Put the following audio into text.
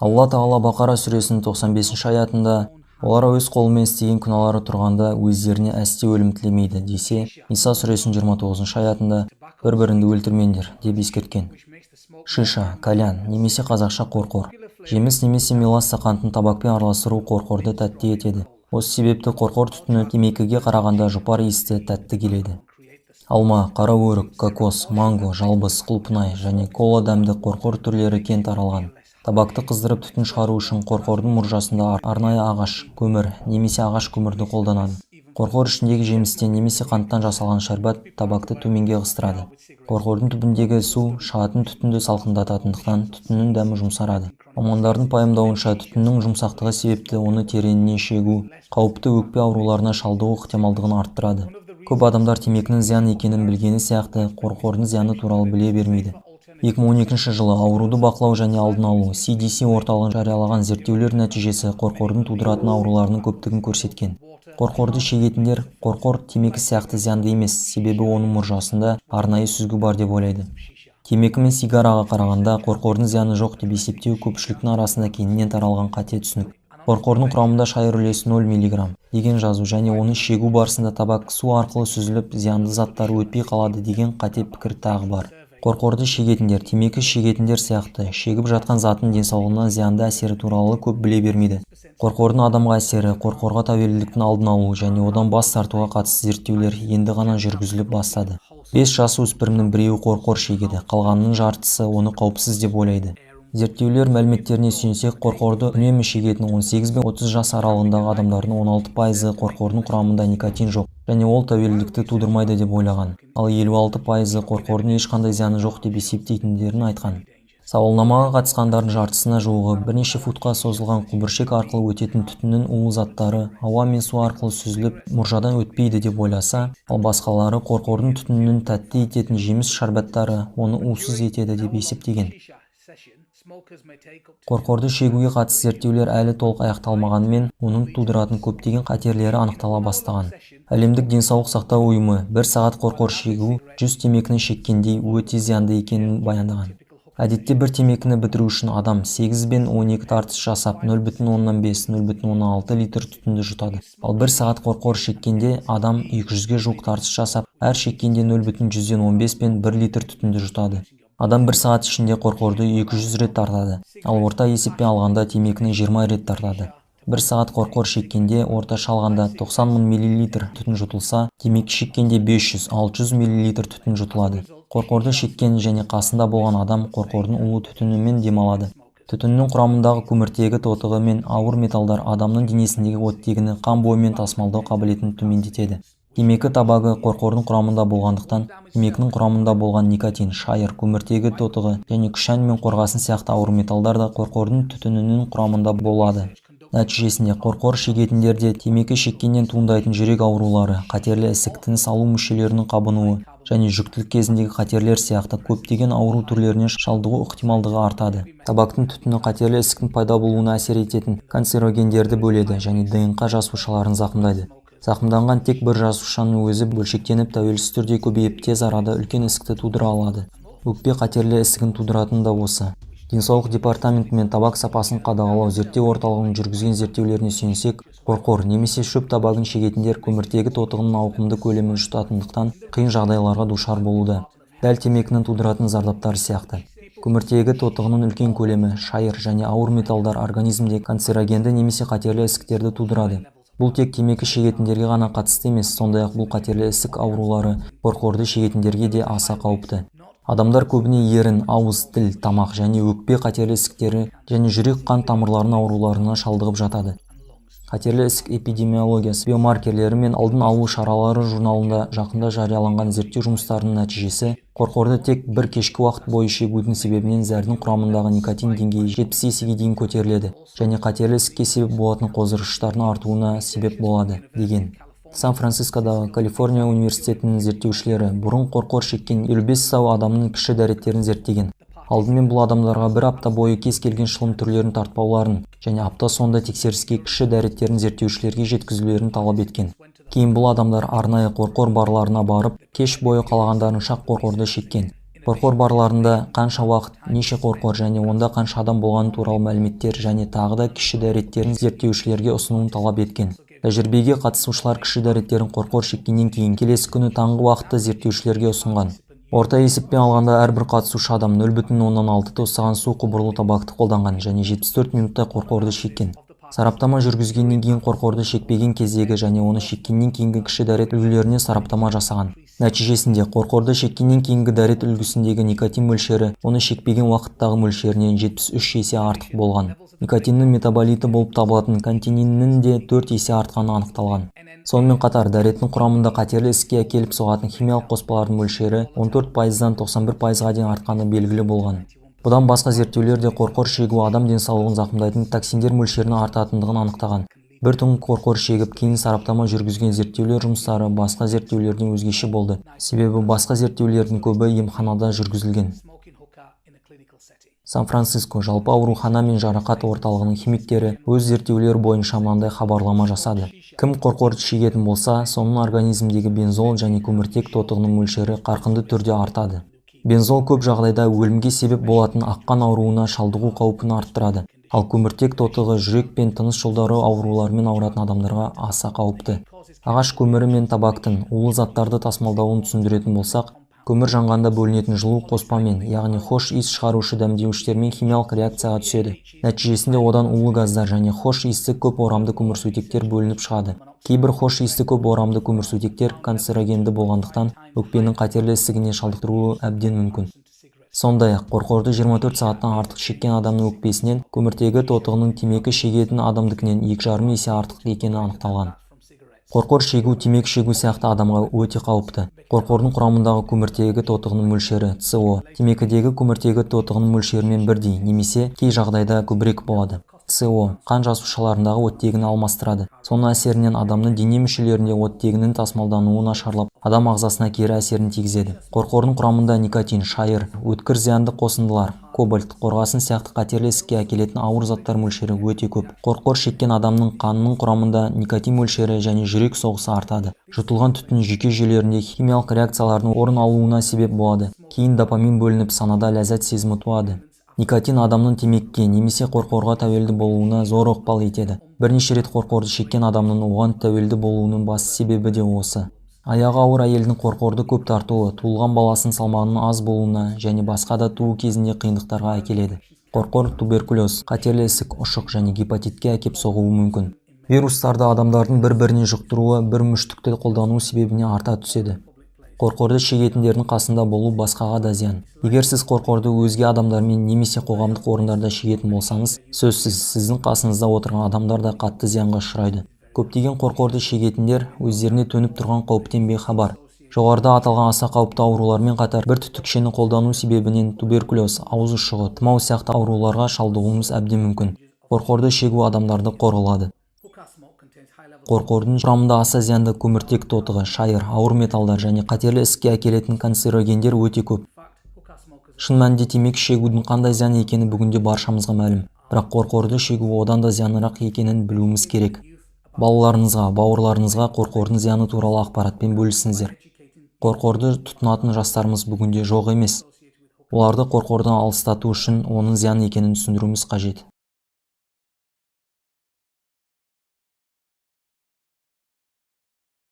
Алла Тағала Бақара сүресінің 95 аятында: олар өз қолымен істеген күнәлары тұрғанда өздеріне әсте өлім тілемейді десе, Иса сүресінің 29 аятында: бір-біріңді өлтірмеңдер деп ескерткен. Шиша, кальян немесе қазақша қорқор. Жеміс немесе меласса қантын табакпен араластыру қорқорды тәтті етеді. Осы себепті қорқор түтіні темекіге қарағанда жұпар иісті тәтті келеді. Алма, қара өрік, кокос, манго, жалбыз, құлпынай және кола дәмді қорқор түрлері кең таралған. Табақты қыздырып түтін шығару үшін қорқордың мұржасында арнайы ағаш, көмір немесе ағаш көмірді қолданады. Қорқор ішіндегі жемістен немесе қанттан жасалған шәрбат табакты төменге ығыстырады. Қорқордың түбіндегі су шығатын түтінді салқындататындықтан түтіннің дәмі жұмсарады. Мамандардың пайымдауынша түтіннің жұмсақтығы себепті оны тереңіне шегу қауіпті өкпе ауруларына шалдығу ықтималдығын арттырады. Көп адамдар темекінің зиян екенін білгені сияқты қорқордың зияны туралы біле бермейді. 2012 жылы ауруды бақылау және алдын алу CDC орталығын жариялаған зерттеулер нәтижесі қорқордың тудыратын ауруларының көптігін көрсеткен. Қорқорды шегетіндер қорқор темекі сияқты зиянды емес, себебі оның мұржасында арнайы сүзгі бар деп ойлайды. Темекі мен сигараға қарағанда қорқордың зияны жоқ деп есептеу көпшіліктің арасында кеңінен таралған қате түсінік. Қорқордың құрамында шайыр үлесі 0 мг деген жазу және оны шегу барысында табак су арқылы сүзіліп зиянды заттары өтпей қалады деген қате пікір тағы бар. Қорқорды шегетіндер темекі шегетіндер сияқты шегіп жатқан заттың денсаулығына зиянды әсері туралы көп біле бермейді. Қорқордың адамға әсері, қорқорға тәуелділіктің алдын алу және одан бас тартуға қатысты зерттеулер енді ғана жүргізіліп бастады. 5 жасөспірімнің біреуі қорқор шегеді, қалғанының жартысы оны қауіпсіз деп ойлайды. Зерттеулер мәліметтеріне сүйенсек, қорқорды үнемі шегетін 18 бен 30 жас аралығындағы адамдардың 16% қорқордың құрамында никотин жоқ және ол тәуелділікті тудырмайды деп ойлаған, ал 56% қорқордың ешқандай зияны жоқ деп есептейтіндерін айтқан. Сауалнамаға қатысқандардың жартысына жуығы бірнеше футқа созылған құбыршек арқылы өтетін түтіннің улы заттары ауа мен су арқылы сүзіліп мұржадан өтпейді деп ойласа, ал басқалары қорқордың түтінін тәтті ететін жеміс шарбаттары оны усыз етеді деп есептеген. Қорқорды шегуге қатысты зерттеулер әлі толық аяқталмағанымен, оның тудыратын көптеген қатерлері анықтала бастаған. Әлемдік денсаулық сақтау ұйымы 1 сағат қорқор шегу 100 темекіні шеккендей өте зиянды екенін баяндаған. Әдетте бір темекіні бітіру үшін адам 8 бен 12 тартыс жасап 0,5-0,6 литр түтінді жұтады. Ал 1 сағат қорқор шеккенде адам 200-ге жуық тартыс жасап, әр шеккенде 0,115 пен 1 литр түтінді жұтады. Адам 1 сағат ішінде қорқорды 200 рет тартады, ал орта есеппен алғанда темекіні 20 рет тартады. 1 сағат қорқор шеккенде орташа алғанда 90 мың миллилитр түтін жұтылса, темекі шеккенде 500-600 миллилитр түтін жұтылады. Қорқорды шеккен және қасында болған адам қорқордың улы түтінімен демалады. Түтіннің құрамындағы көміртегі тотығы мен ауыр металдар адамның денесіндегі оттегіні қан бойымен тасымалдау қабілетін төмендетеді. Темекі табагы қорқордың құрамында болғандықтан, темекінің құрамында болған никотин, шайыр, көміртегі тотығы және күшән мен қорғасын сияқты ауыр металдар да қорқордың түтінінің құрамында болады. Нәтижесінде қорқор шегетіндерде темекі шеккеннен туындайтын жүрек аурулары, қатерлі ісік, тыныс алу мүшелерінің қабынуы және жүктілік кезіндегі қатерлер сияқты көптеген ауру түрлеріне шалдығу ықтималдығы артады. Табактың түтіні қатерлі ісіктің пайда болуына әсер ететін канцерогендерді бөледі және ДНК жасушаларын зақымдайды. Зақымданған тек бір жасушаның өзі бөлшектеніп тәуелсіз түрде көбейіп тез арада үлкен ісікті тудыра алады. Өкпе қатерлі ісігін тудыратын да осы. Денсаулық департаменті мен табак сапасын қадағалау зерттеу орталығының жүргізген зерттеулеріне сүйенсек, қорқор немесе шөп табагын шегетіндер көміртегі тотығының ауқымды көлемін жұтатындықтан қиын жағдайларға душар болуда. Дәл темекінің тудыратын зардаптары сияқты. Көміртегі тотығының үлкен көлемі, шайыр және ауыр металдар организмде канцерогенді немесе қатерлі ісіктерді тудырады. Бұл тек темекі шегетіндерге ғана қатысты емес, сондай-ақ бұл қатерлі ісік аурулары қорқорды шегетіндерге де аса қауіпті. Адамдар көбіне ерін, ауыз, тіл, тамақ және өкпе қатерлі ісіктері және жүрек-қан тамырларының ауруларына шалдығып жатады. Қатерлі ісік эпидемиологиясы биомаркерлері мен алдын алу шаралары журналында жақында жарияланған зерттеу жұмыстарының нәтижесі, қорқорды тек бір кешкі уақыт бойы шегудің себебінен зәрдің құрамындағы никотин деңгейі 70 есеге дейін көтеріледі және қатерлі ісікке себеп болатын қоздырғыштардың артуына себеп болады, деген. Сан-Францискодағы Калифорния университетінің зерттеушілері бұрын қорқор шеккен 55 сау адамның кіші дәреттерін зерттеген. Алдымен бұл адамдарға бір апта бойы кез келген шылым түрлерін тартпауларын және апта соңында тексеріске кіші дәреттерін зерттеушілерге жеткізулерін талап еткен. Кейін бұл адамдар арнайы қорқор барларына барып, кеш бойы қалағандарын шақ қорқорды шеккен. Қорқор барларында қанша уақыт, неше қорқор және онда қанша адам болғаны туралы мәліметтер және тағы да кіші дәреттерін зерттеушілерге ұсынуын талап еткен. Тәжірибеге қатысушылар кіші дәреттерін қорқор шеккеннен кейін келесі күні таңғы уақытты зерттеушілерге ұсынған. Орта есеппен алғанда әрбір қатысушы адам 0,6 тостаған су құбырлы табақты қолданған және 74 минуттай қорқорды шеккен. Сараптама жүргізгеннен кейін қорқорды шекпеген кездегі және оны шеккеннен кейінгі кіші дәрет үлгілеріне сараптама жасаған. Нәтижесінде қорқорды шеккеннен кейінгі дәрет үлгісіндегі никотин мөлшері оны шекпеген уақыттағы мөлшерінен 73 есе артық болған. Никотиннің метаболиті болып табылатын кантининнің де 4 есе артқаны анықталған. Сонымен қатар дәреттің құрамында қатерлі іске әкеліп соғатын химиялық қоспалардың мөлшері 14%-дан 91%-ға дейін артқаны белгілі болған. Бұдан басқа зерттеулерде қорқор шегу адам денсаулығын зақымдайтын токсиндер мөлшерінің артатындығын анықтаған. Бір түн қорқор шегіп, кейін сараптама жүргізген зерттеулер жұмыстары басқа зерттеулерден өзгеше болды. Себебі басқа зерттеулердің көбі емханада жүргізілген. Сан-Франциско жалпы аурухана мен жарақат орталығының химиктері өз зерттеулері бойынша мынандай хабарлама жасады. Кім қорқорды шегетін болса, соның организмдегі бензол және көміртек тотығының мөлшері қарқынды түрде артады. Бензол көп жағдайда өлімге себеп болатын аққан ауруына шалдығу қаупін арттырады. Ал көміртек тотығы жүрек пен тыныс жолдары ауруларымен ауыратын адамдарға аса қауіпті. Ағаш көмірі мен табактың улы заттарды тасымалдауын түсіндіретін болсақ, көмір жанғанда бөлінетін жылу қоспамен, яғни хош иіс шығарушы дәмдеуіштермен химиялық реакцияға түседі. Нәтижесінде одан улы газдар және хош иісті көп орамды көмірсутектер бөлініп шығады. Кейбір хош иісті көп орамды көмірсутектер канцерогенді болғандықтан өкпенің қатерлі ісігіне шалдықтыруы әбден мүмкін. Сондай-ақ қорқорды 24 сағаттан артық шеккен адамның өкпесінен көміртегі тотығының темекі шегетін адамдыкінен 2,5 есе артық екені анықталған. Қорқор шегу темекі шегу сияқты адамға өте қауіпті. Қорқордың құрамындағы көміртегі тотығының мөлшері СО темекідегі көміртегі тотығының мөлшерімен бірдей, немесе кей жағдайда көбірек болады. СО қан жасушаларындағы оттегін алмастырады. Соның әсерінен адамның дене мүшелерінде оттегінің тасымалдануы нашарлап, адам ағзасына кері әсерін тигізеді. Қорқордың құрамында никотин, шайыр, өткір зиянды қосындылар, кобальт, қорғасын сияқты қатерлі ісікке әкелетін ауыр заттар мөлшері өте көп. Қорқор шеккен адамның қанының құрамында никотин мөлшері және жүрек соғысы артады. Жұтылған түтін жүйке жүйелерінде химиялық реакциялардың орын алуына себеп болады. Кейін допамин бөлініп, санада ләззат сезімі туады. Никотин адамның темекіге немесе қорқорға тәуелді болуына зор ықпал етеді. Бірнеше рет қорқорды шеккен адамның оған тәуелді болуының басты себебі де осы. Аяғы ауыр әйелдің қорқорды көп тартуы, туылған баласының салмағының аз болуына және басқа да туу кезінде қиындықтарға әкеледі. Қорқор туберкулез, қатерлі ісік, ұшық және гепатитке әкеп соғуы мүмкін. Вирустарды адамдардың бір-біріне жұқтыруы бір мүштікті қолдану себебіне арта түседі. Қорқорды шегетіндердің қасында болу басқаға да зиян. Егер сіз қорқорды өзге адамдармен немесе қоғамдық орындарда шегетін болсаңыз, сөзсіз сіздің қасыңызда отырған адамдар да қатты зиянға ұшырайды. Көптеген қорқорды шегетіндер өздеріне төніп тұрған қауіптен бейхабар. Жоғарыда аталған аса қауіпті аурулармен қатар бір түтікшені қолдану себебінен туберкулез, ауыз ұшығы, тұмау сияқты ауруларға шалдығуымыз әбден мүмкін. Қорқорды шегу адамдарды қорғалады. Қорқордың құрамында аса зиянды көміртек тотығы, шайыр, ауыр металдар және қатерлі ісікке әкелетін канцерогендер өте көп. Шын мәнінде темекі шегудің қандай зиян екені бүгінде баршамызға мәлім. Бірақ қорқорды шегу одан да зиянырақ екенін білуіміз керек. Балаларыңызға, бауырларыңызға қорқордың зияны туралы ақпаратпен бөлісіңіздер. Қорқорды тұтынатын жастарымыз бүгінде жоқ емес. Оларды қорқордан алыстату үшін оның зиян екенін түсіндіруіміз қажет.